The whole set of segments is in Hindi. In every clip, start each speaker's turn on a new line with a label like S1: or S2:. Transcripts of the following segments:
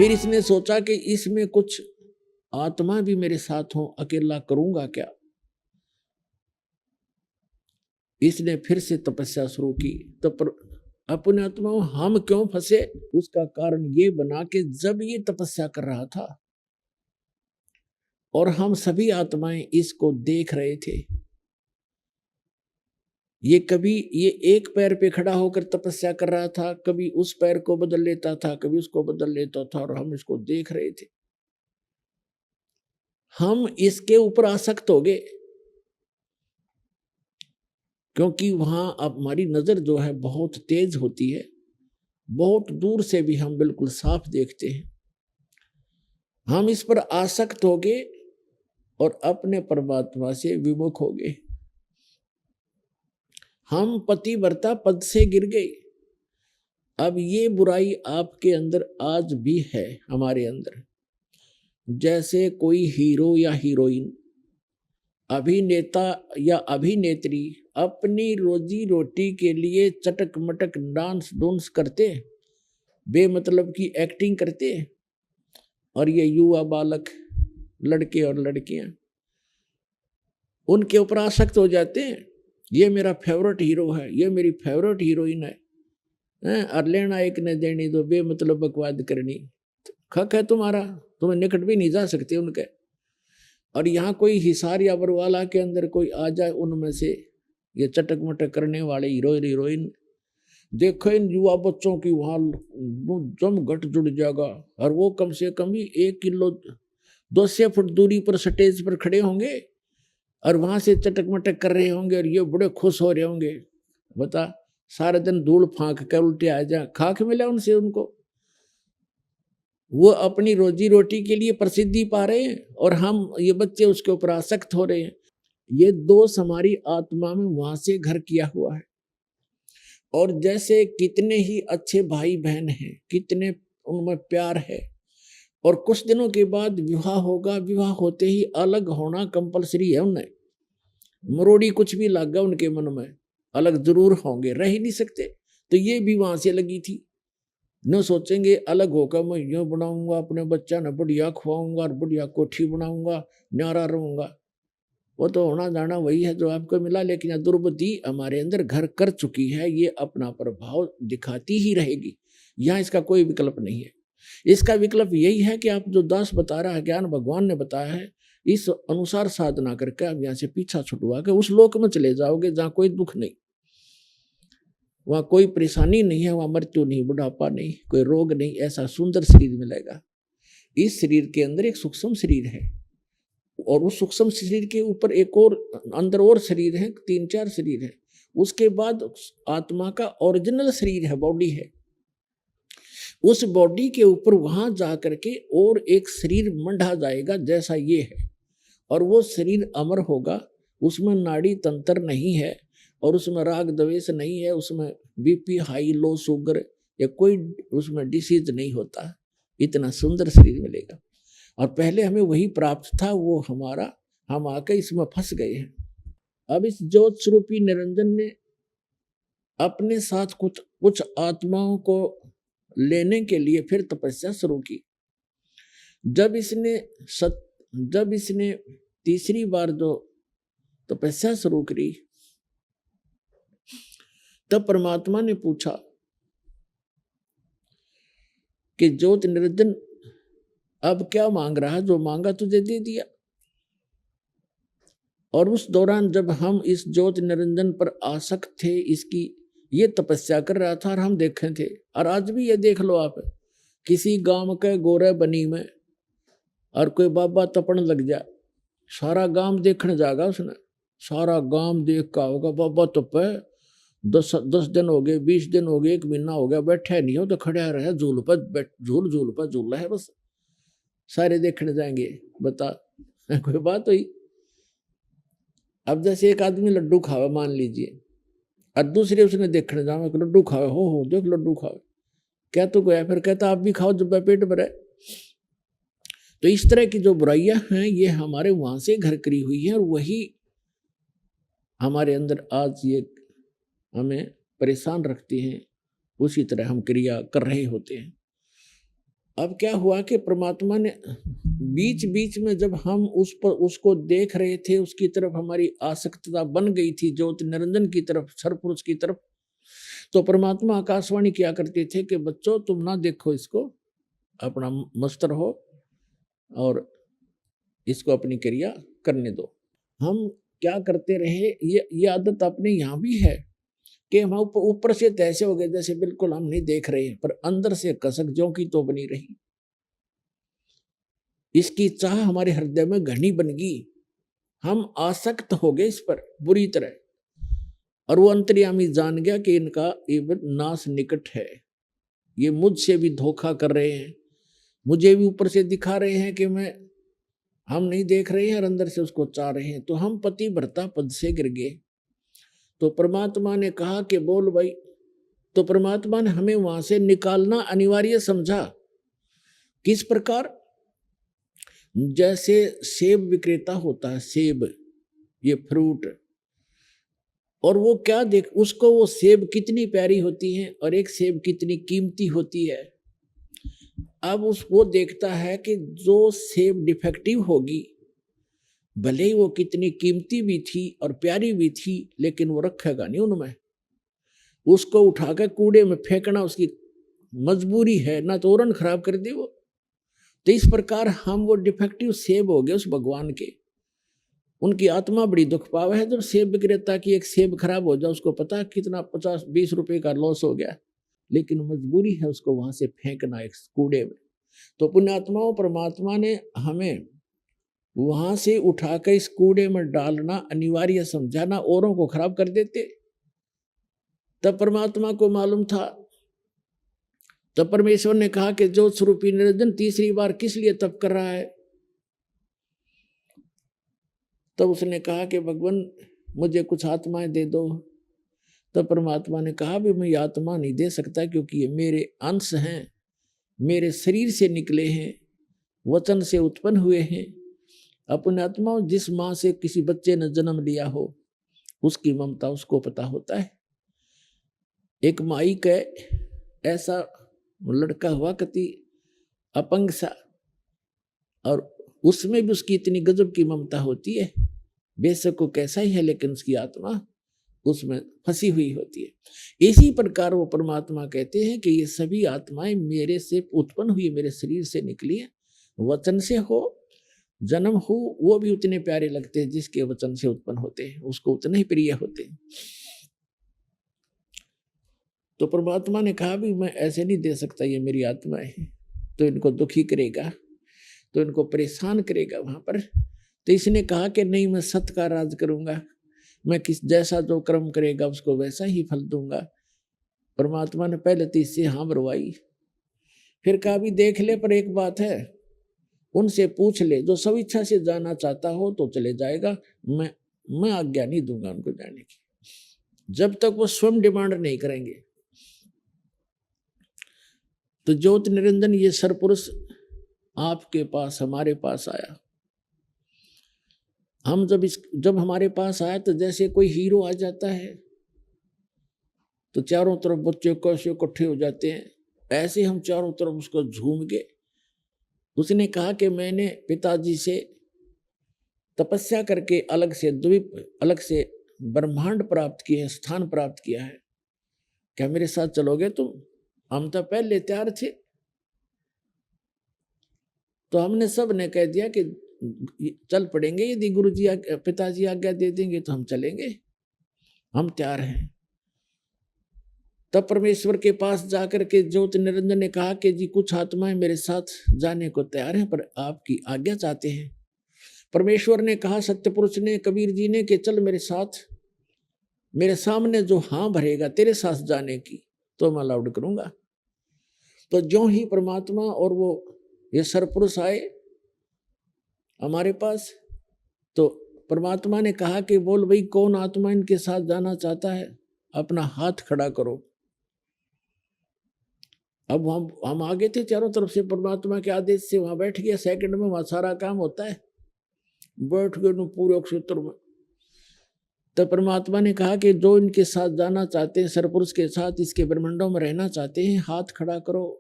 S1: फिर इसने सोचा कि इसमें कुछ आत्मा भी मेरे साथ हो, अकेला करूंगा क्या। इसने फिर से तपस्या शुरू की। तो अपने आत्मा हम क्यों फंसे, उसका कारण ये बना कि जब ये तपस्या कर रहा था और हम सभी आत्माएं इसको देख रहे थे, ये कभी ये एक पैर पे खड़ा होकर तपस्या कर रहा था, कभी उस पैर को बदल लेता था, कभी उसको बदल लेता था, और हम इसको देख रहे थे। हम इसके ऊपर आसक्त हो गए, क्योंकि वहां अब हमारी नजर जो है बहुत तेज होती है, बहुत दूर से भी हम बिल्कुल साफ देखते हैं। हम इस पर आसक्त हो गए और अपने परमात्मा से विमुख हो गए। हम पतिव्रता पद से गिर गए। अब ये बुराई आपके अंदर आज भी है, हमारे अंदर। जैसे कोई हीरो या हीरोइन, अभिनेता या अभिनेत्री अपनी रोजी रोटी के लिए चटक मटक डांस डूंस करते, बेमतलब की एक्टिंग करते, और ये युवा बालक लड़के और लड़कियां उनके ऊपर आसक्त हो जाते हैं। ये मेरा फेवरेट हीरो है, ये मेरी फेवरेट हीरोइन है, और लेना एक ने देनी दो, बेमतलब बकवाद करनी। हक है तुम्हारा, तुम्हें निकट भी नहीं जा सकते उनके। और यहाँ कोई हिसार या बरवाला के अंदर कोई आ जाए, उनमें से ये चटक मटक करने वाले हीरो हीरोइन, देखो इन युवा बच्चों की वहाँ जम घट जुड़ जाएगा, और वो कम से कम भी 1 किलो 200 फुट दूरी पर स्टेज पर खड़े होंगे और वहां से चटक मटक कर रहे होंगे, और ये बड़े खुश हो रहे होंगे। बता, सारे दिन धूल फांक कर उल्टे आ जाए, खाक मिला उनसे उनको। वो अपनी रोजी रोटी के लिए प्रसिद्धि पा रहे हैं, और हम ये बच्चे उसके ऊपर आसक्त हो रहे हैं। ये दोष हमारी आत्मा में वहां से घर किया हुआ है। और जैसे कितने ही अच्छे भाई बहन हैं, कितने उनमें प्यार है, और कुछ दिनों के बाद विवाह होगा, विवाह होते ही अलग होना कंपलसरी है उन्हें। मरोड़ी कुछ भी लग गया उनके मन में, अलग जरूर होंगे, रह ही नहीं सकते। तो ये भी वहां से लगी थी। न सोचेंगे अलग होकर मैं यूं बनाऊंगा, अपने बच्चा न बढ़िया खुआऊंगा और बढ़िया कोठी बनाऊंगा, न्यारा रहूंगा। वो तो होना जाना वही है जो आपको मिला, लेकिन यह दुर्बुद्धि हमारे अंदर घर कर चुकी है, ये अपना प्रभाव दिखाती ही रहेगी। यहाँ इसका कोई विकल्प नहीं है। इसका विकल्प यही है कि आप जो दास बता रहा है, ज्ञान भगवान ने बताया है, इस अनुसार साधना करके आप यहाँ से पीछा छुटवा के उस लोक में चले जाओगे जहाँ कोई दुख नहीं, वहां कोई परेशानी नहीं है, वहां मृत्यु नहीं, बुढ़ापा नहीं, कोई रोग नहीं। ऐसा सुंदर शरीर मिलेगा। इस शरीर के अंदर एक सूक्ष्म शरीर है, और उस सूक्ष्म शरीर के ऊपर एक और अंदर और शरीर है, 3-4 शरीर है। उसके बाद आत्मा का ओरिजिनल शरीर है, बॉडी है। उस बॉडी के ऊपर वहां जाकर के और एक शरीर मंडा जाएगा जैसा ये है, और वो शरीर अमर होगा। उसमें नाड़ी तंत्र नहीं है, और उसमें राग द्वेष नहीं है, उसमें बीपी हाई लो शुगर या कोई उसमें डिसीज नहीं होता। इतना सुंदर शरीर मिलेगा। और पहले हमें वही प्राप्त था, वो हमारा, हम आके इसमें फंस गए हैं। अब इस ज्योत स्वरूपी निरंजन ने अपने साथ कुछ कुछ आत्माओं को लेने के लिए फिर तपस्या शुरू की। जब इसने तीसरी बार जो तपस्या शुरू करी, तब परमात्मा ने पूछा कि ज्योत निरंजन अब क्या मांग रहा है, जो मांगा तुझे दे दिया। और उस दौरान जब हम इस ज्योत निरंजन पर आसक्त थे, इसकी ये तपस्या कर रहा था और हम देखे थे। और आज भी ये देख लो आप, किसी गांव के गोरे बनी में और कोई बाबा तपन लग जाए, सारा गांव देखने जाएगा उसने, सारा गांव देख का होगा बाबा तपे, 10 दिन हो गए, 20 दिन हो गए, 1 महीना हो गया, बैठे नहीं हो तो खड़े रहे, झूल पर झूल रहा है, बस सारे देखने जाएंगे। बता कोई बात हुई। अब जैसे एक आदमी लड्डू खावे मान लीजिए, और दूसरे उसने देखने जाओ एक लड्डू खावे, हो देख लड्डू खावे, क्या तो गया, फिर कहता आप भी खाओ जब पेट भरे। तो इस तरह की जो बुराइयां हैं, ये हमारे वहां से घर करी हुई है, और वही हमारे अंदर आज ये हमें परेशान रखती हैं। उसी तरह हम क्रिया कर रहे होते हैं। अब क्या हुआ कि परमात्मा ने बीच बीच में जब हम उसको देख रहे थे, उसकी तरफ हमारी आसक्तता बन गई थी ज्योति निरंजन की तरफ, सरपुरुष की तरफ, तो परमात्मा आकाशवाणी किया करते थे कि बच्चों तुम ना देखो इसको, अपना मस्त रहो और इसको अपनी क्रिया करने दो। हम क्या करते रहे, ये आदत अपने यहाँ भी है कि हम ऊपर से तैसे हो गए जैसे बिल्कुल हम नहीं देख रहे हैं, पर अंदर से कसक ज्यों की तो बनी रही। इसकी चाह हमारे हृदय में घनी बन गई, हम आसक्त हो गए इस पर बुरी तरह, और वो अंतर्यामी जान गया कि इनका ये नाश निकट है, ये मुझसे भी धोखा कर रहे हैं, मुझे भी ऊपर से दिखा रहे हैं कि हम नहीं देख रहे हैं और अंदर से उसको चाह रहे हैं। तो हम पति भर्ता पद से गिर गए। तो परमात्मा ने कहा कि बोल भाई, तो परमात्मा ने हमें वहां से निकालना अनिवार्य समझा। किस प्रकार? जैसे सेब विक्रेता होता है, सेब, ये फ्रूट, और वो क्या देख, उसको वो सेब कितनी प्यारी होती है और एक सेब कितनी कीमती होती है। अब वो देखता है कि जो सेब डिफेक्टिव होगी, भले ही वो कितनी कीमती भी थी और प्यारी भी थी, लेकिन वो रखेगा नहीं उनमें, उसको उठाकर कूड़े में फेंकना उसकी मजबूरी है, ना तो औरन खराब कर दे वो। तो इस प्रकार हम वो डिफेक्टिव सेब हो गए उस भगवान के। उनकी आत्मा बड़ी दुख पावा है जब सेब विक्रेता की एक सेब खराब हो जाए, उसको पता कितना 50-20 रुपए का लॉस हो गया, लेकिन मजबूरी है उसको वहां से फेंकना एक कूड़े में। तो पुण्यात्माओं, परमात्मा ने हमें वहां से उठाकर इस कूड़े में डालना अनिवार्य समझा, ना औरों को खराब कर देते। तब परमात्मा को मालूम था, तब परमेश्वर ने कहा कि जो स्वरूपी निरंजन तीसरी बार किस लिए तप कर रहा है? तब उसने कहा कि भगवान मुझे कुछ आत्माएं दे दो। तब परमात्मा ने कहा भी मैं आत्मा नहीं दे सकता, क्योंकि ये मेरे अंश हैं, मेरे शरीर से निकले हैं, वचन से उत्पन्न हुए हैं। अपने आत्मा, जिस माँ से किसी बच्चे ने जन्म लिया हो उसकी ममता उसको पता होता है। एक माई का ऐसा लड़का हुआ कति अपंग सा, और उसमें भी उसकी इतनी गजब की ममता होती है, बेशक वो कैसा ही है लेकिन उसकी आत्मा उसमें फंसी हुई होती है। इसी प्रकार वो परमात्मा कहते हैं कि ये सभी आत्माएं मेरे से उत्पन्न हुई, मेरे शरीर से निकली है। वचन से हो जन्म हो, वो भी उतने प्यारे लगते हैं जिसके वचन से उत्पन्न होते हैं, उसको उतने ही प्रिय होते हैं। तो परमात्मा ने कहा भी मैं ऐसे नहीं दे सकता, ये मेरी आत्मा है, तो इनको दुखी करेगा, तो इनको परेशान करेगा वहां पर। तो इसने कहा कि नहीं, मैं सत्य का राज करूंगा, मैं किस जैसा जो कर्म करेगा उसको वैसा ही फल दूंगा। परमात्मा ने पहले तो इससे हाँ भरवाई, फिर कहा भी देख ले, पर एक बात है, उनसे पूछ ले, जो सब इच्छा से जाना चाहता हो तो चले जाएगा, मैं आज्ञा नहीं दूंगा उनको जाने की, जब तक वो स्वयं डिमांड नहीं करेंगे। तो ज्योति निरंजन ये सरपुरुष आपके पास, हमारे पास आया। हम जब हमारे पास आया तो जैसे कोई हीरो आ जाता है तो चारों तरफ बच्चे कैसे इकट्ठे हो जाते हैं, ऐसे हम चारों तरफ उसको झूम गए। उसने कहा कि मैंने पिताजी से तपस्या करके अलग से द्वीप, अलग से ब्रह्मांड प्राप्त किए, स्थान प्राप्त किया है, क्या मेरे साथ चलोगे तुम? हम तो पहले तैयार थे। तो हमने सब ने कह दिया कि चल पड़ेंगे, यदि गुरुजी पिताजी आज्ञा दे देंगे तो हम चलेंगे, हम तैयार हैं। तब परमेश्वर के पास जाकर के ज्योति निरंजन ने कहा कि जी कुछ आत्माएं मेरे साथ जाने को तैयार हैं, पर आपकी आज्ञा चाहते हैं। परमेश्वर ने कहा, सत्यपुरुष ने, कबीर जी ने, कि चल मेरे साथ, मेरे सामने जो हाँ भरेगा तेरे साथ जाने की तो मैं अलाउड करूंगा। तो जो ही परमात्मा और वो ये सरपुरुष आए हमारे पास, तो परमात्मा ने कहा कि बोल भाई कौन आत्मा इनके साथ जाना चाहता है, अपना हाथ खड़ा करो। अब हम आगे थे चारों तरफ से, परमात्मा के आदेश से वहां बैठ गया, सेकंड में वहां सारा काम होता है, बैठ गए पूरे क्षेत्र में। तब परमात्मा ने कहा कि जो इनके साथ जाना चाहते हैं, सरपुरुष के साथ इसके ब्रह्मांडों में रहना चाहते हैं, हाथ खड़ा करो।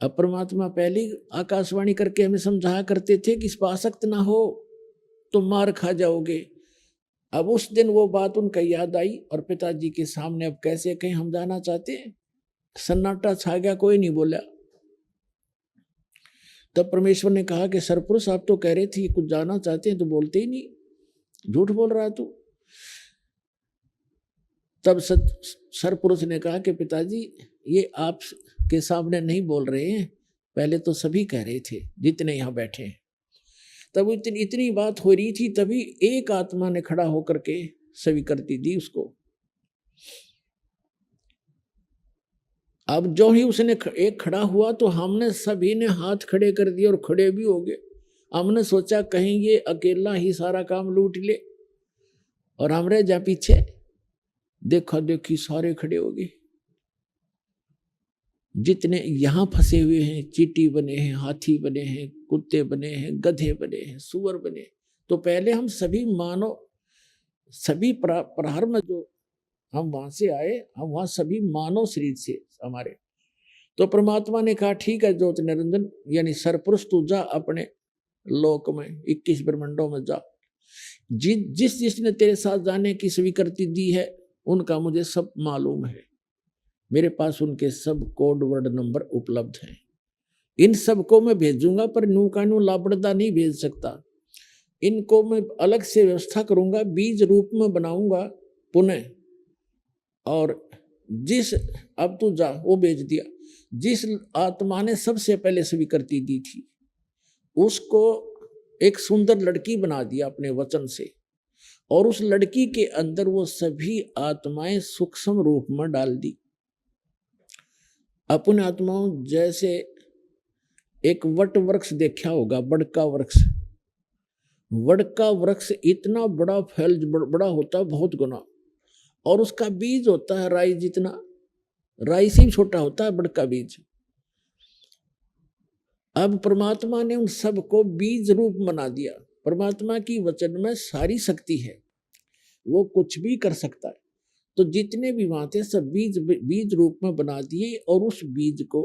S1: अब परमात्मा पहले आकाशवाणी करके हमें समझाया करते थे कि इस पर आसक्त ना हो तो मार खा जाओगे। अब उस दिन वो बात उनका याद आई और पिताजी के सामने अब कैसे कहीं हम जाना चाहते हैं। सन्नाटा छा गया, कोई नहीं बोला। तब परमेश्वर ने कहा कि सरपुरुष आप तो कह रहे थे कुछ जाना चाहते हैं तो बोलते ही नहीं, झूठ बोल रहा तू। तब सरपुरुष ने कहा कि पिताजी ये आप के सामने नहीं बोल रहे हैं, पहले तो सभी कह रहे थे जितने यहाँ बैठे हैं। तब इतनी बात हो रही थी, तभी एक आत्मा ने खड़ा होकर के स्वीकृति दी उसको। अब जो ही उसने एक खड़ा हुआ तो हमने सभी ने हाथ खड़े कर दिए और खड़े भी हो गए। हमने सोचा कहीं ये अकेला ही सारा काम लूट ले और हम रह जा पीछे। देखा देखी सारे खड़े हो गए, जितने यहाँ फंसे हुए हैं, चींटी बने हैं, हाथी बने हैं, कुत्ते बने हैं, गधे बने हैं, सुअर बने। तो पहले हम सभी मानव, सभी प्रहार में जो हम वहां से आए, हम वहां सभी मानव शरीर से हमारे। तो परमात्मा ने कहा ठीक है ज्योति निरंजन यानी सरपुरुष तू जा अपने लोक में, 21 ब्रह्मंडों में जा। जिसने तेरे साथ जाने की स्वीकृति दी है उनका मुझे सब मालूम है, मेरे पास उनके सब कोड वर्ड नंबर उपलब्ध हैं। इन सबको मैं भेजूंगा, पर नू का नू लापड़दा नहीं भेज सकता। इनको मैं अलग से व्यवस्था करूंगा, बीज रूप में बनाऊंगा पुनः। और जिस अब तू जा, वो भेज दिया। जिस आत्मा ने सबसे पहले स्वीकृति दी थी उसको एक सुंदर लड़की बना दिया अपने वचन से, और उस लड़की के अंदर वो सभी आत्माएं सूक्ष्म रूप में डाल दी। अपने आत्माओं जैसे एक वट वृक्ष देखा होगा, बड़का वृक्ष। वड़का वृक्ष इतना बड़ा फैल बड़ा होता है बहुत गुना, और उसका बीज होता है राई जितना, राई से भी छोटा होता है बड़का बीज। अब परमात्मा ने उन सबको बीज रूप बना दिया। परमात्मा की वचन में सारी शक्ति है, वो कुछ भी कर सकता है। तो जितने भी वहां थे सब बीज रूप में बना दिए, और उस बीज को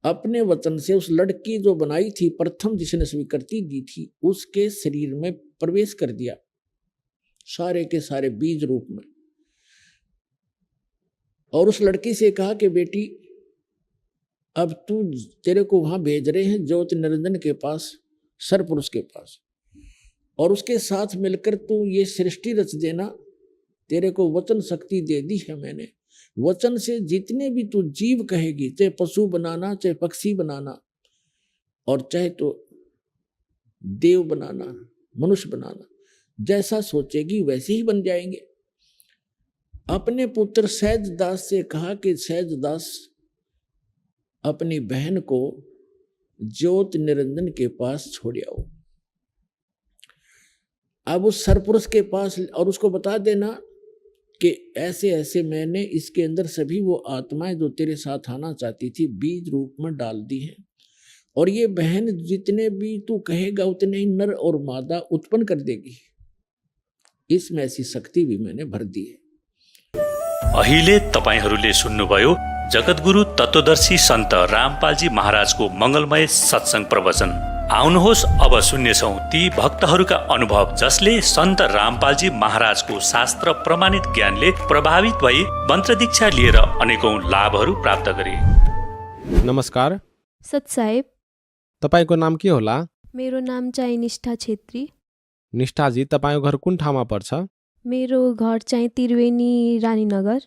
S1: अपने वचन से उस लड़की जो बनाई थी प्रथम, जिसने स्वीकृति दी थी, उसके शरीर में प्रवेश कर दिया, सारे के सारे बीज रूप में। और उस लड़की से कहा कि बेटी अब तू, तेरे को वहां भेज रहे हैं ज्योति निरंजन के पास, सरपुरुष के पास, और उसके साथ मिलकर तू ये सृष्टि रच देना। तेरे को वचन शक्ति दे दी है मैंने। वचन से जितने भी तू जीव कहेगी, चाहे पशु बनाना, चाहे पक्षी बनाना, और चाहे तो देव बनाना, मनुष्य बनाना, जैसा सोचेगी वैसे ही बन जाएंगे। अपने पुत्र सहज दास से कहा कि सहज दास अपनी बहन को ज्योति निरंजन के पास छोड़ आओ। अब उस सरपुरुष के पास, और उसको बता देना कि ऐसे ऐसे मैंने इसके अंदर सभी वो आत्माएं जो तेरे साथ आना चाहती थी बीज रूप में डाल दी हैं, और ये बहन जितने भी तू कहेगा उतने ही नर और मादा उत्पन्न कर देगी। इसमें ऐसी शक्ति भी मैंने भर दी है।
S2: अहिले तपाईहरूले सुन्नुभयो जगतगुरु तत्वदर्शी सन्त रामपालजी महाराजको मंगलमय सत्संग प्रवचन। आउनुहोस् अब सुन्नेछौँ ती भक्तहरूका अनुभव जसले सन्त रामपालजी महाराजको शास्त्र प्रमाणित ज्ञानले प्रभावित भई मन्त्र दीक्षा लिएर अनेकौं लाभहरू प्राप्त गरे।
S3: नमस्कार
S4: सत साहेब,
S3: तपाईको नाम के होला?
S4: मेरो नाम चाहिँ निष्ठा छेत्री।
S3: निष्ठाजी, तपाईको घर कुन ठाउँमा पर्छ?
S4: मेरो घर चाहिँ त्रिवेणी रानीनगर।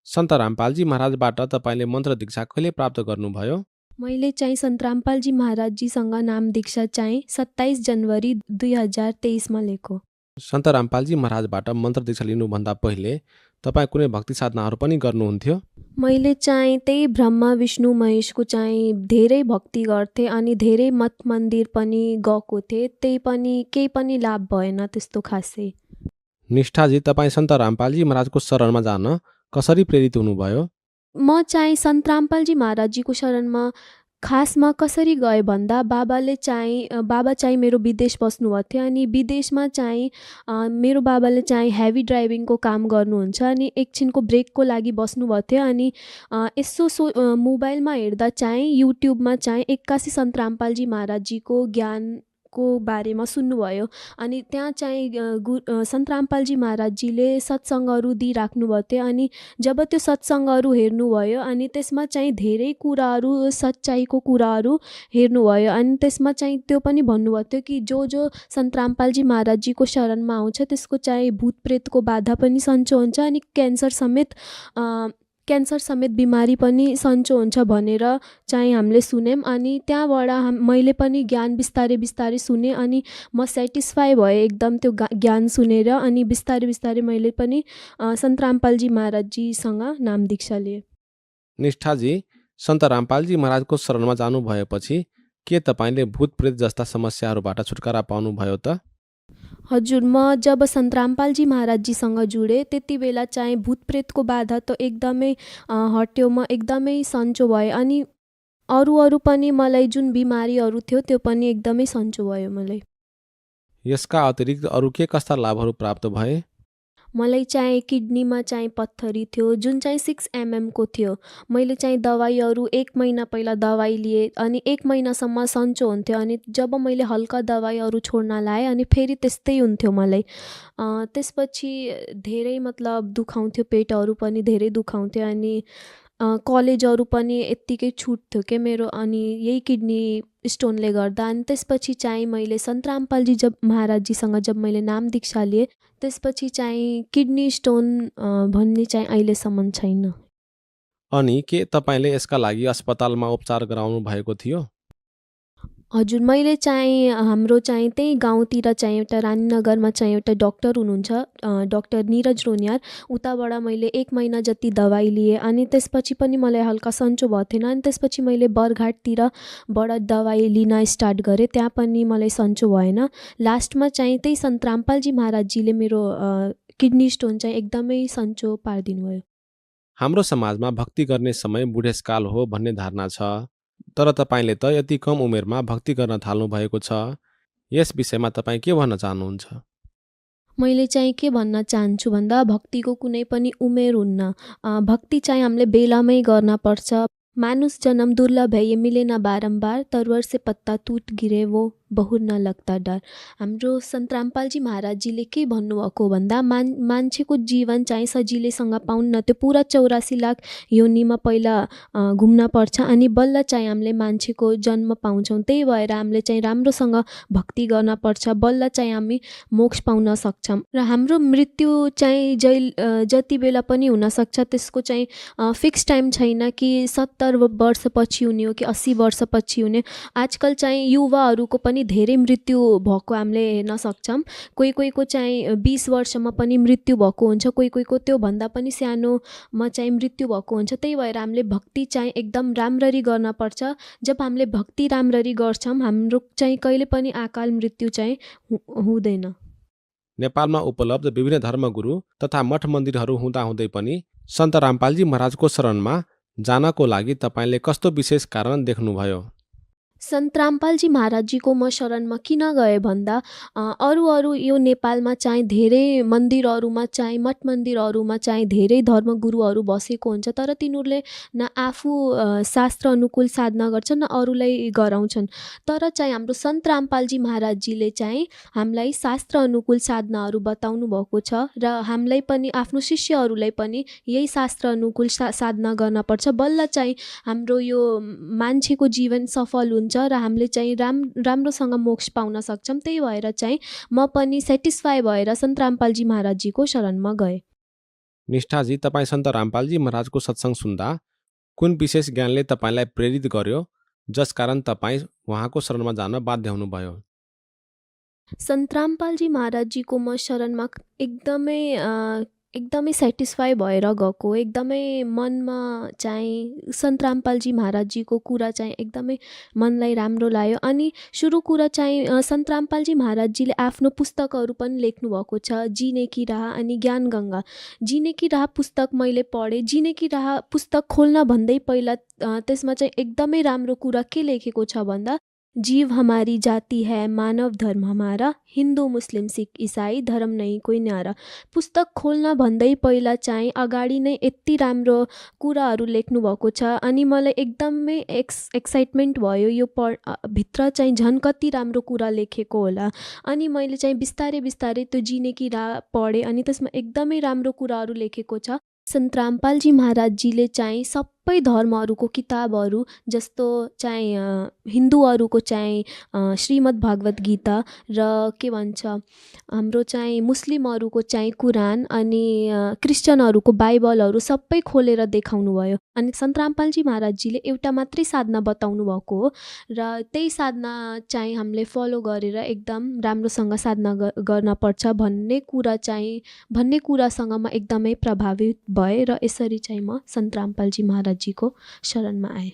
S3: सन्त रामपालजी महाराजबाट तपाईले मन्त्र दीक्षा कहिले प्राप्त गर्नुभयो?
S4: मैले चाहिँ सन्त रामपालजी महाराजजीसँग नाम दीक्षा चाहिँ 27 जनवरी 2023 मा लिएको।
S3: सन्त रामपालजी महाराजबाट मन्त्र दीक्षा लिनुभन्दा पहिले तपाईँ कुनै भक्ति साधनाहरू पनि गर्नुहुन्थ्यो?
S4: मैले चाहिँ त्यही ब्रह्मा विष्णु महेशको चाहिँ धेरै भक्ति गर्थे, अनि धेरै मठ मन्दिर पनि गएको थिएँ, त्यही पनि केही पनि लाभ भएन त्यस्तो खासै।
S3: निष्ठाजी, तपाईँ सन्त रामपालजी महाराजको शरणमा जान कसरी प्रेरित हुनुभयो?
S4: म चाहिँ सन्त रामपालजी महाराजजीको शरणमा खासमा कसरी गएँ भन्दा बाबा चाहिँ मेरो विदेश बस्नुभएको थियो अनि विदेशमा चाहिँ मेरो बाबाले चाहिँ हेभी ड्राइभिङको काम गर्नुहुन्छ अनि एकछिनको ब्रेकको लागि बस्नुभएको थियो अनि यसो मोबाइलमा हेर्दा चाहिँ युट्युबमा चाहिँ 81 सन्त रामपालजी महाराजजीको ज्ञानको बारेमा सुन्नुभयो अनि त्यहाँ चाहिँ सन्त रामपालजी महाराजजीले सत्सङ्गहरू दिइराख्नुभएको थियो अनि जब त्यो सत्सङ्गहरू हेर्नुभयो अनि त्यसमा चाहिँ धेरै कुराहरू सच्चाइको कुराहरू हेर्नुभयो अनि त्यसमा चाहिँ त्यो पनि भन्नुभएको थियो कि जो सन्त रामपालजी महाराजजीको शरणमा आउँछ त्यसको चाहिँ भूत प्रेतको बाधा पनि सन्चो हुन्छ अनि क्यान्सर समेत बिमारी पनि सन्चो हुन्छ भनेर चाहिँ हामीले सुन्यौँ अनि त्यहाँबाट मैले पनि ज्ञान बिस्तारै बिस्तारै सुनेँ अनि म सेटिस्फाई भएँ एकदम त्यो ज्ञान सुनेर अनि बिस्तारै बिस्तारै मैले पनि सन्त रामपालजी महाराजजीसँग नाम दीक्षा लिएँ।
S3: निष्ठाजी, सन्त रामपालजी महाराजको शरणमा जानु भएपछि के तपाईँले भूत प्रेत जस्ता समस्याहरूबाट छुटकारा पाउनुभयो त?
S4: हजुर, म जब सन्त रामपालजी महाराजजीसँग जुडेँ त्यति बेला चाहिँ भूत प्रेतको बाधा त एकदमै हट्यो, म एकदमै सन्चो भएँ अनि अरू पनि मलाई जुन बिमारीहरू थियो त्यो पनि एकदमै सन्चो भयो मलाई।
S3: यसका अतिरिक्त अरू के कस्ता लाभहरू प्राप्त भए?
S4: मलाई चाहिँ किडनीमा चाहिँ पत्थरी थियो जुन चाहिँ 6 mm को थियो। मैले चाहिँ दबाईहरू 1 महिना पहिला दबाई लिएँ अनि 1 महिनासम्म सन्चो हुन्थ्यो अनि जब मैले हल्का दबाईहरू छोड्न लाएँ अनि फेरि त्यस्तै हुन्थ्यो मलाई। त्यसपछि धेरै मतलब दुखाउँथ्यो, पेटहरू पनि धेरै दुखाउँथ्यो अनि कलेजहरू पनि यत्तिकै छुट्थ्यो के मेरो अनि यही किडनी स्टोनले गर्दा। अनि त्यसपछि चाहिँ मैले सन्त रामपालजी महाराजजीसँग जब मैले नाम दीक्षा लिएँ त्यसपछि चाहिँ किडनी स्टोन भन्ने चाहिँ अहिलेसम्म छैन।
S3: अनि के तपाईँले यसका लागि अस्पतालमा उपचार गराउनु भएको थियो?
S4: हजुर, मैले चाहिँ हाम्रो चाहिँ त्यही गाउँतिर चाहिँ एउटा रानीनगरमा चाहिँ एउटा डाक्टर हुनुहुन्छ, डाक्टर निरज रोनियार, उताबाट मैले 1 महिना जति दबाई लिएँ अनि त्यसपछि पनि मलाई हल्का सन्चो भएको थिएन अनि त्यसपछि मैले बरघाटतिरबाट दबाई लिन स्टार्ट गरेँ, त्यहाँ पनि मलाई सन्चो भएन। लास्टमा चाहिँ त्यही सन्त रामपालजी महाराजजीले मेरो किडनी स्टोन चाहिँ एकदमै सन्चो पारिदिनु भयो।
S3: हाम्रो समाजमा भक्ति गर्ने समय बुढेसकाल हो भन्ने धारणा छ, तर तपाईँले त यति कम उमेरमा भक्ति गर्न थाल्नु भएको छ। यस विषयमा तपाईँ के भन्न चाहनुहुन्छ?
S4: मैले चाहिँ के भन्न चाहन्छु भन्दा भक्तिको कुनै पनि उमेर हुन्न। भक्ति चाहिँ हामीले बेलामै गर्न पर्छ। मानुष जन्म दुर्लभ है, ये मिले ना बारम्बार, तरवर से पत्ता टूट गिरे वो बहुत न लगता डर। हाम्रो सन्त रामपालजी महाराजजीले के भन्नुभएको भन्दा मान्छेको जीवन चाहिँ सजिलैसँग पाउन्न, त्यो पुरा 84 लाख योनिमा पहिला घुम्न पर्छ अनि बल्ल चाहिँ हामीले मान्छेको जन्म पाउँछौँ। त्यही भएर हामीले चाहिँ राम्रोसँग भक्ति गर्न पर्छ, बल्ल चाहिँ हामी मोक्ष पाउन सक्छौँ र हाम्रो मृत्यु चाहिँ जति बेला पनि हुनसक्छ, त्यसको चाहिँ फिक्स टाइम छैन कि 70 वर्षपछि हुने हो कि 80 वर्षपछि हुने। आजकल चाहिँ युवाहरूको पनि धेरै मृत्यु भएको हामीले हेर्न सक्छौँ। कोहीको चाहिँ 20 वर्षमा पनि मृत्यु भएको हुन्छ, कोहीको त्योभन्दा पनि सानोमा चाहिँ मृत्यु भएको हुन्छ। त्यही भएर हामीले भक्ति चाहिँ एकदम राम्ररी गर्न पर्छ। जब हामीले भक्ति राम्ररी गर्छौँ हाम्रो चाहिँ कहिले पनि अकाल मृत्यु चाहिँ हुँदैन।
S3: नेपालमा उपलब्ध विभिन्न धर्मगुरु तथा मठ मन्दिरहरू हुँदाहुँदै पनि सन्त रामपालजी महाराजको शरणमा जानको लागि तपाईँले कस्तो विशेष कारण देख्नुभयो?
S4: सन्त रामपालजी महाराजजीको म शरणमा किन गएँ भन्दा अरू यो नेपालमा चाहिँ धेरै मन्दिरहरूमा चाहिँ मठ मन्दिरहरूमा चाहिँ धेरै धर्मगुरुहरू बसेको हुन्छ, तर तिनीहरूले न आफू शास्त्र अनुकूल साधना गर्छन् न अरूलाई गराउँछन्। तर चाहिँ हाम्रो सन्त रामपालजी महाराजजीले चाहिँ हामीलाई शास्त्र अनुकूल साधनाहरू बताउनु भएको छ र हामीलाई पनि आफ्नो शिष्यहरूलाई पनि यही शास्त्र अनुकूल साधना गर्न पर्छ, बल्ल चाहिँ हाम्रो यो मान्छेको जीवन सफल हुन्छ र हामीले चाहिँ राम्रोसँग मोक्ष पाउन सक्छौँ। त्यही भएर चाहिँ म पनि सेटिस्फाई भएर सन्त रामपालजी महाराजजीको शरणमा गएँ।
S3: निष्ठाजी, तपाईँ सन्त रामपालजी महाराजको सत्सङ्ग सुन्दा कुन विशेष ज्ञानले तपाईँलाई प्रेरित गर्यो जसकारण तपाईँ उहाँको शरणमा जान बाध्य हुनुभयो?
S4: सन्त रामपालजी महाराजजीको म शरणमा एकदमै सेटिस्फाई भएर गएको, एकदमै मनमा चाहिँ सन्त रामपालजी महाराजजीको कुरा चाहिँ एकदमै मनलाई राम्रो लाग्यो। अनि सुरु कुरा चाहिँ सन्त रामपालजी महाराजजीले आफ्नो पुस्तकहरू पनि लेख्नुभएको छ, जीने की राह अनि ज्ञान गङ्गा। जीने की राह पुस्तक मैले पढेँ। जीने की राह पुस्तक खोल्न भन्दै पहिला त्यसमा चाहिँ एकदमै राम्रो कुरा के लेखेको छ भन्दा, जीव हमारी जाति है, मानव धर्म हमारा, हिन्दू मुस्लिम सिख इसाई धर्म नहीं कोही न्यारा। पुस्तक खोल्न भन्दै पहिला चाहिँ अगाडि नै यति राम्रो कुराहरू लेख्नुभएको छ। अनि मलाई एकदमै एक्साइटमेन्ट भयो, यो भित्र चाहिँ झन् कति राम्रो कुरा लेखेको होला। अनि मैले चाहिँ बिस्तारै बिस्तारै त्यो जीने की राह पढेँ अनि त्यसमा एकदमै राम्रो कुराहरू लेखेको छ। सन्त रामपालजी महाराजजीले चाहिँ सबै धर्महरूको किताबहरू जस्तो चाहिँ हिन्दूहरूको चाहिँ श्रीमद् भागवत गीता र के भन्छ हाम्रो चाहिँ मुस्लिमहरूको चाहिँ कुरान अनि क्रिस्चियनहरूको बाइबलहरू सबै खोलेर देखाउनु भयो। अनि सन्त रामपालजी महाराजजीले एउटा मात्रै साधना बताउनु भएको हो र त्यही साधना चाहिँ हामीले फलो गरेर एकदम राम्रोसँग साधना गर्न पर्छ भन्ने कुरासँग म एकदमै प्रभावित भए र यसरी चाहिँ म सन्त रामपालजी महाराजजीको शरणमा आएँ।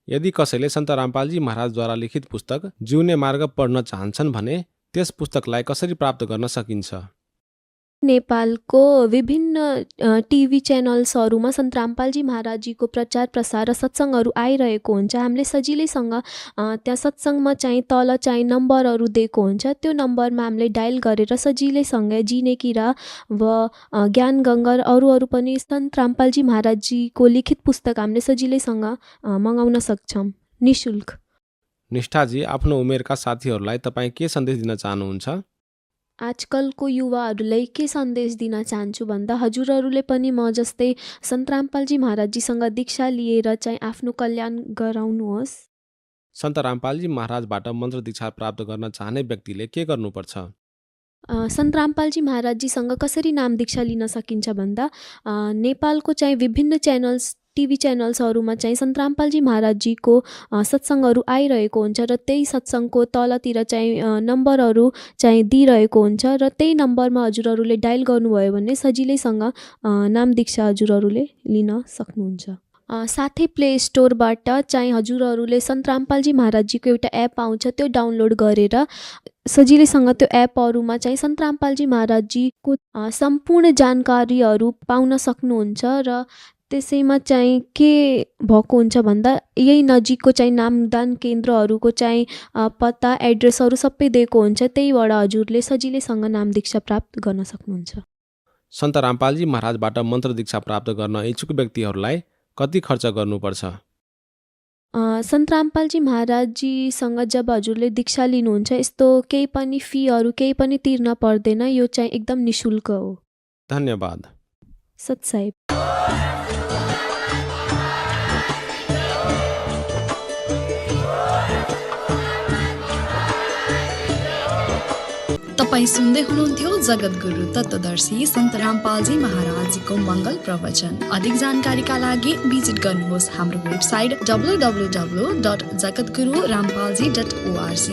S3: यदि कसैले सन्त रामपालजी महाराजद्वारा लिखित पुस्तक जिउने मार्ग पढ्न चाहन्छन् भने त्यस पुस्तकलाई कसरी प्राप्त गर्न सकिन्छ?
S4: नेपालको विभिन्न टिभी च्यानल्सहरूमा सन्त रामपालजी महाराजजीको प्रचार प्रसार र सत्सङ्गहरू आइरहेको हुन्छ। हामीले सजिलैसँग त्यहाँ सत्सङ्गमा चाहिँ तल चाहिँ नम्बरहरू दिएको हुन्छ, त्यो नम्बरमा हामीले डायल गरेर सजिलैसँग जीने की राह व ज्ञान गङ्गा र अरू पनि सन्त रामपालजी महाराजजीको लिखित पुस्तक हामीले सजिलैसँग मगाउन सक्छौँ निःशुल्क।
S3: निष्ठाजी, आफ्नो उमेरका साथीहरूलाई तपाईँ के सन्देश दिन चाहनुहुन्छ?
S4: आजकलको युवाहरूलाई के सन्देश दिन चाहन्छु भन्दा, हजुरहरूले पनि म जस्तै सन्त रामपालजी महाराजजीसँग दीक्षा लिएर चाहिँ आफ्नो कल्याण गराउनुहोस्।
S3: सन्त रामपालजी महाराजबाट मन्त्र दीक्षा प्राप्त गर्न चाहने व्यक्तिले के गर्नुपर्छ?
S4: सन्त रामपालजी महाराजजीसँग कसरी नाम दीक्षा लिन सकिन्छ भन्दा, नेपालको चाहिँ विभिन्न टिभी च्यानल्सहरूमा चाहिँ सन्त रामपालजी महाराजजीको सत्सङ्गहरू आइरहेको हुन्छ र त्यही सत्सङ्गको तलतिर चाहिँ नम्बरहरू चाहिँ दिइरहेको हुन्छ र त्यही नम्बरमा हजुरहरूले डायल गर्नुभयो भने सजिलैसँग नाम दीक्षा हजुरहरूले लिन सक्नुहुन्छ। साथै प्ले स्टोरबाट चाहिँ हजुरहरूले सन्त रामपालजी महाराजजीको एउटा एप आउँछ, त्यो डाउनलोड गरेर सजिलैसँग त्यो एपहरूमा चाहिँ सन्त रामपालजी महाराजजीको सम्पूर्ण जानकारीहरू पाउन सक्नुहुन्छ। र त्यसैमा चाहिँ के भएको हुन्छ भन्दा, यही नजिकको चाहिँ नामदान केन्द्रहरूको चाहिँ पत्ता एड्रेसहरू सबै दिएको हुन्छ, त्यहीबाट हजुरले सजिलैसँग नाम दीक्षा प्राप्त गर्न सक्नुहुन्छ।
S3: सन्त रामपालजी महाराजबाट मन्त्र दीक्षा प्राप्त गर्न इच्छुक व्यक्तिहरूलाई कति खर्च गर्नुपर्छ?
S4: सन्त रामपालजी महाराजजीसँग जब हजुरले दीक्षा लिनुहुन्छ यस्तो केही पनि फीहरू केही पनि तिर्न पर्दैन, यो चाहिँ एकदम निःशुल्क हो।
S3: धन्यवाद।
S4: सत्साहेब।
S5: तपाईँ सुन्दै हुनुहुन्थ्यो जगद्गुरु तत्त्वदर्शी सन्त रामपालजी महाराजजीको मङ्गल प्रवचन। अधिक जानकारीका लागि भिजिट गर्नुहोस् हाम्रो वेबसाइट www.jagadgururampalji.org।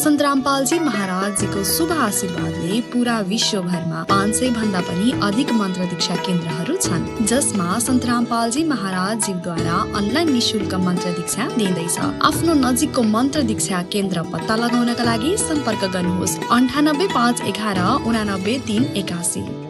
S5: सन्त रामपालजी महाराजजीको शुभ आशीर्वादले पुरा विश्वभरमा 500 भन्दा पनि अधिक मन्त्र दीक्षा केन्द्रहरू छन्, जसमा सन्त रामपालजी महाराजजीद्वारा अनलाइन निःशुल्क मन्त्र दीक्षा दिँदैछ। आफ्नो नजिकको मन्त्र दीक्षा केन्द्र पत्ता लगाउनका लागि सम्पर्क गर्नुहोस् 98 511 89 381।